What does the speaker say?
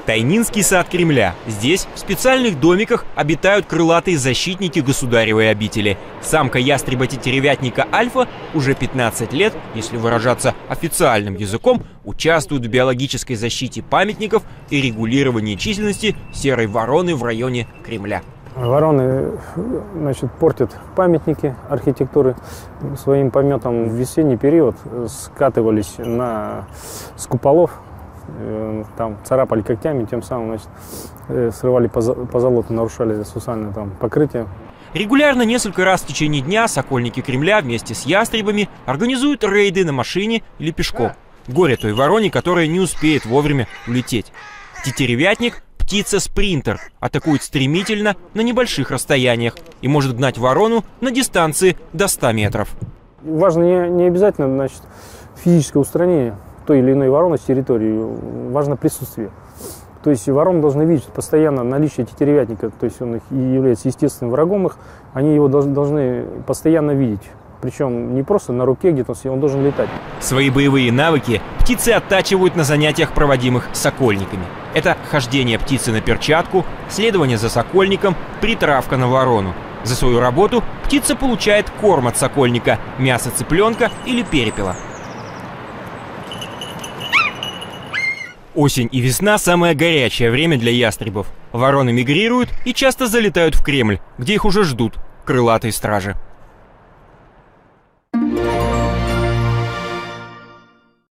Тайнинский сад Кремля. Здесь в специальных домиках обитают крылатые защитники государевой обители. Самка ястреба-тетеревятника Альфа уже 15 лет, если выражаться официальным языком, участвует в биологической защите памятников и регулировании численности серой вороны в районе Кремля. Вороны, портят памятники архитектуры своим пометом. В весенний период скатывались с куполов, там царапали когтями, тем самым срывали позолоту, нарушали социальное покрытие. Регулярно несколько раз в течение дня сокольники Кремля вместе с ястребами организуют рейды на машине или пешком. Горе той вороне, которая не успеет вовремя улететь. Тетеревятник – птица-спринтер, атакует стремительно на небольших расстояниях и может гнать ворону на дистанции до 100 метров. Важно не обязательно физическое устранение той или иной вороны с территории, важно присутствие. То есть вороны должны видеть постоянно наличие тетеревятника, то есть он является естественным врагом их, они его должны постоянно видеть. Причем не просто на руке где-то, он должен летать. Свои боевые навыки птицы оттачивают на занятиях, проводимых сокольниками. Это хождение птицы на перчатку, следование за сокольником, притравка на ворону. За свою работу птица получает корм от сокольника, мясо цыпленка или перепела. Осень и весна – самое горячее время для ястребов. Вороны мигрируют и часто залетают в Кремль, где их уже ждут крылатые стражи.